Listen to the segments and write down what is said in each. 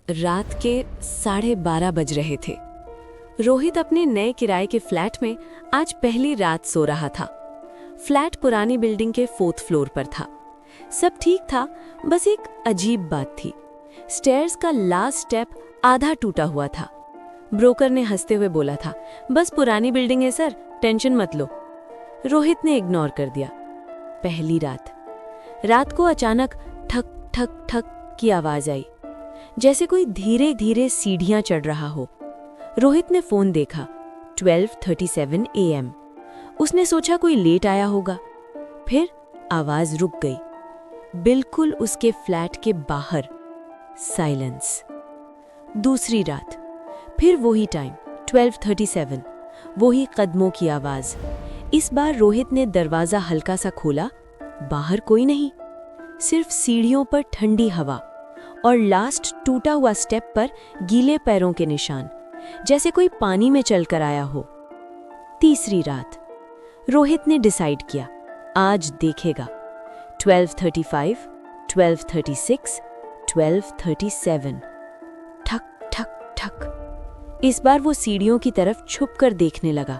रात के 12:30 बज रहे थे। रोहित अपने नए किराए के फ्लैट में आज पहली रात सो रहा था। फ्लैट पुरानी बिल्डिंग के 4th फ्लोर पर था। सब ठीक था, बस एक अजीब बात थी। स्टेयर्स का लास्ट स्टेप आधा टूटा हुआ था। ब्रोकर ने हंसते हुए बोला था, बस पुरानी बिल्डिंग है सर, टेंशन मत लो। रोहित ने इग्नोर कर दिया। पहली रात को अचानक ठक ठक ठक की आवाज आई, जैसे कोई धीरे धीरे सीढ़ियां चढ़ रहा हो। रोहित ने फोन देखा, 12:37 AM। उसने सोचा कोई लेट आया होगा। फिर आवाज रुक गई। बिल्कुल उसके फ्लैट के बाहर साइलेंस। दूसरी रात, फिर वही टाइम, 12:37, वही कदमों की आवाज। इस बार रोहित ने दरवाजा हल्का सा खोला। बाहर कोई नहीं, सिर्फ सीढ़ियों पर ठंडी हवा और लास्ट टूटा हुआ स्टेप पर गीले पैरों के निशान, जैसे कोई पानी में चलकर आया हो। तीसरी रात, रोहित ने डिसाइड किया, आज देखेगा। 12:35, 12:36, 12:37। ठक ठक ठक। इस बार वो सीढ़ियों की तरफ छुपकर देखने लगा।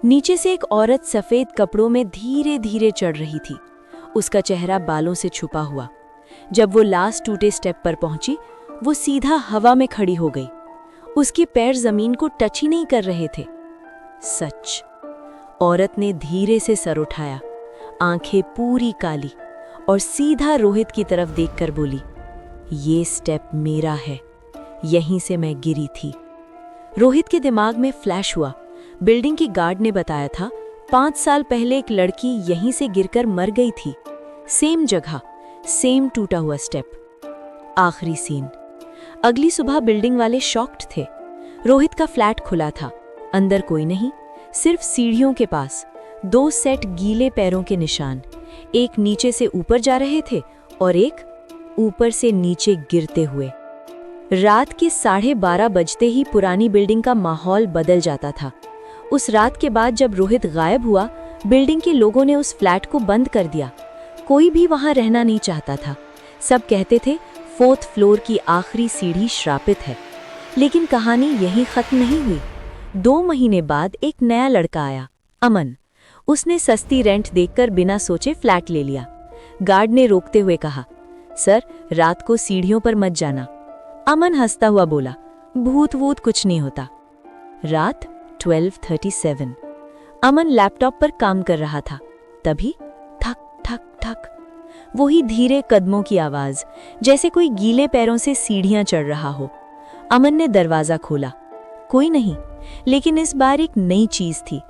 नीचे से एक औरत सफेद कपड़ों में धीरे धीरे चढ़ रही थी, उसका चेहरा बालों से छुपा हुआ। जब वो लास्ट टूटे स्टेप पर पहुंची, वो सीधा हवा में खड़ी हो गई। उसके पैर जमीन को टच ही नहीं कर रहे थे। सच। औरत ने धीरे से सर उठाया, आंखें पूरी काली, और सीधा रोहित की तरफ देखकर बोली, ये स्टेप मेरा है, यहीं से मैं गिरी थी। रोहित के दिमाग में फ्लैश हुआ, बिल्डिंग की गार्ड ने बताया था 5 साल पहले एक लड़की यहीं से गिरकर मर गई थी। सेम जगह, सेम टूटा हुआ स्टेप। आखिरी सीन। अगली सुबह बिल्डिंग वाले शॉक्ड थे। रोहित का फ्लैट खुला था, अंदर कोई नहीं, सिर्फ सीढ़ियों के पास 2 सेट गीले पैरों के निशान। एक नीचे से ऊपर जा रहे थे और एक ऊपर से नीचे गिरते हुए। रात के 12:30 बजते ही पुरानी बिल्डिंग का माहौल बदल जाता था। उस रात के बाद जब रोहित गायब हुआ, बिल्डिंग के लोगों ने उस फ्लैट को बंद कर दिया। कोई भी वहां रहना नहीं चाहता था। सब कहते थे 4th फ्लोर की आखिरी सीढ़ी श्रापित है। लेकिन कहानी यहीं खत्म नहीं हुई। 2 महीने बाद एक नया लड़का आया, अमन। उसने सस्ती रेंट देखकर बिना सोचे फ्लैट ले लिया। गार्ड ने रोकते हुए कहा, सर, रात को सीढ़ियों पर मत जाना। अमन हंसता हुआ बोला, भूत वूत कुछ नहीं होता। रात 12:37। अमन लैपटॉप पर काम कर रहा था। तभी ठक ठक ठक, वही धीरे कदमों की आवाज, जैसे कोई गीले पैरों से सीढ़ियां चढ़ रहा हो। अमन ने दरवाजा खोला। कोई नहीं, लेकिन इस बार एक नई चीज थी।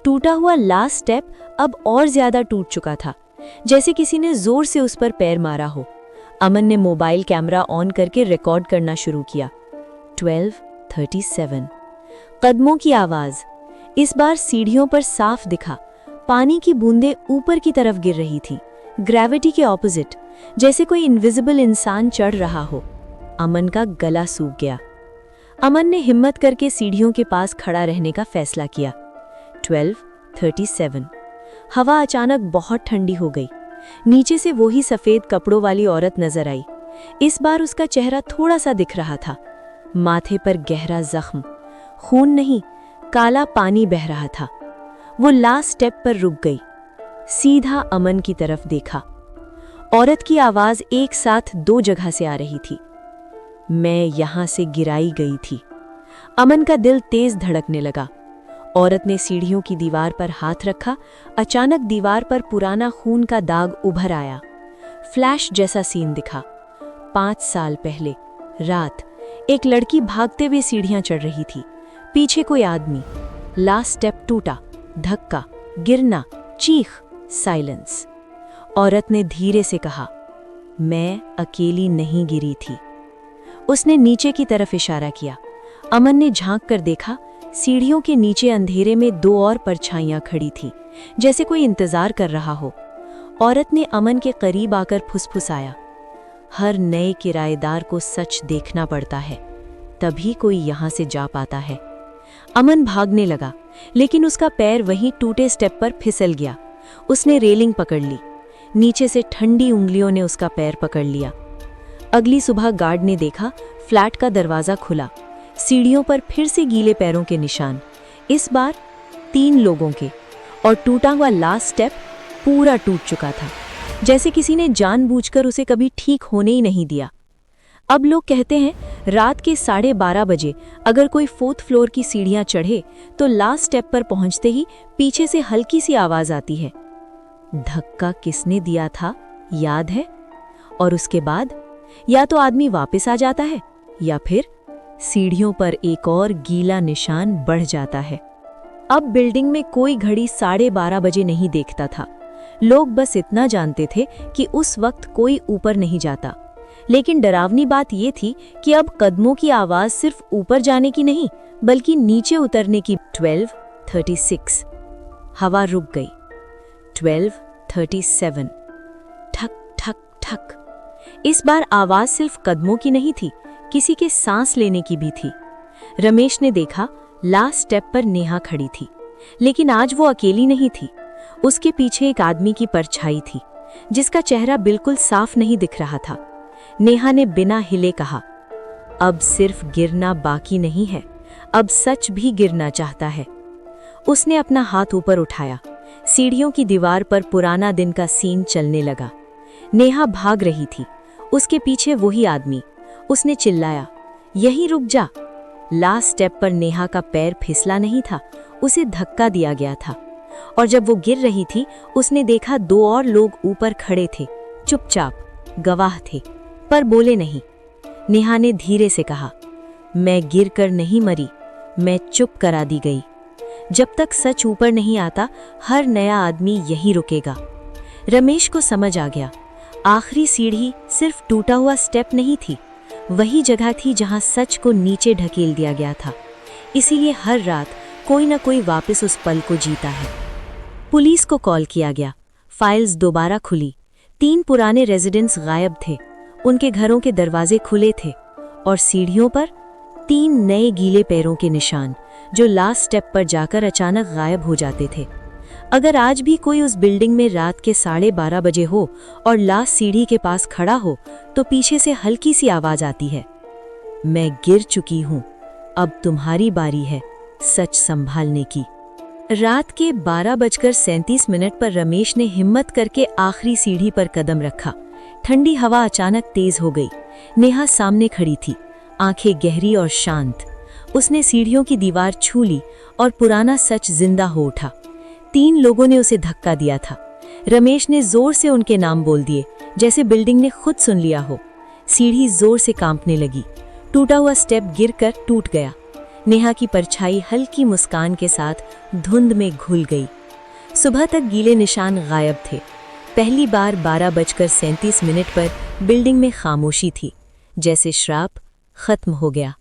टूटा हुआ लास्ट स्टेप अब और ज्यादा टूट चुका था, जैसे किसी ने जोर से उस पर पैर मारा हो। अमन ने मोबाइल कैमरा ऑन करके रिकॉर्ड करना शुरू किया। 12:37। कदमों की आवाज। इस बार सीढ़ियों पर साफ दिखा, पानी की बूंदें ऊपर की तरफ गिर रही थी, ग्रेविटी के ऑपोजिट, जैसे कोई इनविजिबल इंसान चढ़ रहा हो। अमन का गला सूख गया। अमन ने हिम्मत करके सीढ़ियों के पास खड़ा रहने का फैसला किया। 12:37। हवा अचानक बहुत ठंडी हो गई। नीचे से वही सफेद कपड़ों वाली औरत नजर आई। इस बार उसका चेहरा थोड़ा सा दिख रहा था। माथे पर गहरा जख्म, खून नहीं, काला पानी बह रहा था। वो लास्ट स्टेप पर रुक गई, सीधा अमन की तरफ देखा। औरत की आवाज एक साथ 2 जगह से आ रही थी, मैं यहां से गिराई गई थी। अमन का दिल तेज धड़कने लगा। औरत ने सीढ़ियों की दीवार पर हाथ रखा। अचानक दीवार पर पुराना खून का दाग उभर आया। फ्लैश जैसा सीन दिखा। 5 साल पहले रात, एक लड़की भागते हुए सीढ़ियां चढ़ रही थी। पीछे कोई आदमी। लास्ट स्टेप टूटा, धक्का, गिरना, चीख, साइलेंस। औरत ने धीरे से कहा, मैं अकेली नहीं गिरी थी। उसने नीचे की तरफ इशारा किया। अमन ने झांक कर देखा, सीढ़ियों के नीचे अंधेरे में 2 और परछाइयां खड़ी थी, जैसे कोई इंतजार कर रहा हो। औरत ने अमन के करीब आकर फुसफुसाया, हर नए किराएदार को सच देखना पड़ता है, तभी कोई यहां से जा पाता है। अमन भागने लगा, लेकिन उसका पैर वहीं टूटे स्टेप पर फिसल गया। उसने रेलिंग पकड़ ली। नीचे से ठंडी उंगलियों ने उसका पैर पकड़ लिया। अगली सुबह गार्ड ने देखा फ्लैट का दरवाजा खुला, सीढ़ियों पर फिर से गीले पैरों के निशान, इस बार 3 लोगों के, और टूटा हुआ लास्ट स्टेप पूरा टूट चुका था, जैसे किसी ने जानबूझकर उसे कभी ठीक होने ही नहीं दिया। अब लोग कहते हैं रात के 12:30 बजे अगर कोई 4th फ्लोर की सीढ़ियां चढ़े तो लास्ट स्टेप पर पहुंचते ही पीछे से हल्की सी आवाज आती है। धक्का किसने दिया था याद है? और उसके बाद या तो आदमी वापस आ जाता है या फिर सीढ़ियों पर एक और गीला निशान बढ़ जाता है। अब बिल्डिंग में कोई घड़ी 12:30 बजे नहीं देखता था। लोग बस इतना जानते थे कि उस वक्त कोई ऊपर नहीं जाता। लेकिन डरावनी बात यह थी कि अब कदमों की आवाज सिर्फ ऊपर जाने की नहीं बल्कि नीचे उतरने की। 12:36 हवा रुक गई। 12:37 ठक ठक ठक। इस बार आवाज सिर्फ कदमों की नहीं थी, किसी के सांस लेने की भी थी। रमेश ने देखा लास्ट स्टेप पर नेहा खड़ी थी, लेकिन आज वो अकेली नहीं थी। उसके पीछे एक आदमी की परछाई थी जिसका चेहरा बिल्कुल साफ नहीं दिख रहा था। नेहा ने बिना हिले कहा, अब सिर्फ गिरना बाकी नहीं है, अब सच भी गिरना चाहता है। उसने अपना हाथ ऊपर उठाया। सीढ़ियों की दीवार पर पुराना दिन का सीन चलने लगा। नेहा भाग रही थी, उसके पीछे वही आदमी। उसने चिल्लाया, यहीं रुक जा। लास्ट स्टेप पर नेहा का पैर फिसला नहीं था, उसे धक्का दिया गया था। और जब वो गिर रही थी उसने देखा 2 और लोग ऊपर खड़े थे, चुपचाप, गवाह थे, पर बोले नहीं। नेहा ने धीरे से कहा, मैं गिरकर नहीं मरी, मैं चुप करा दी गई। जब तक सच ऊपर नहीं आता हर नया आदमी यहीं रुकेगा। रमेश को समझ आ गया, आखिरी सीढ़ी सिर्फ टूटा हुआ स्टेप नहीं थी, वही जगह थी जहां सच को नीचे ढकेल दिया गया था। इसीलिए हर रात कोई ना कोई वापस उस पल को जीता है। पुलिस को कॉल किया गया, फाइल्स दोबारा खुली। 3 पुराने रेजिडेंट्स गायब थे, उनके घरों के दरवाजे खुले थे और सीढ़ियों पर 3 नए गीले पैरों के निशान जो लास्ट स्टेप पर जाकर अचानक गायब हो जाते थे। अगर आज भी कोई उस बिल्डिंग में रात के 12:30 बजे हो और लास्ट सीढ़ी के पास खड़ा हो तो पीछे से हल्की सी आवाज आती है, मैं गिर चुकी हूं, अब तुम्हारी बारी है सच संभालने की। रात के 12:37 पर रमेश ने हिम्मत करके आखिरी सीढ़ी पर कदम रखा। ठंडी हवा अचानक तेज हो गई। नेहा सामने खड़ी थी, आंखें गहरी और शांत। उसने सीढ़ियों की दीवार छू ली और पुराना सच जिंदा हो उठा। 3 लोगों ने उसे धक्का दिया था। रमेश ने जोर से उनके नाम बोल दिए, जैसे बिल्डिंग ने खुद सुन लिया हो। सीढ़ी जोर से कांपने लगी। टूटा हुआ स्टेप गिरकर टूट गया। नेहा की परछाई हल्की मुस्कान के साथ धुंध में घुल गई। सुबह तक गीले निशान गायब थे। पहली बार 12:37 पर बिल्डिंग में खामोशी थी, जैसे श्राप खत्म हो गया।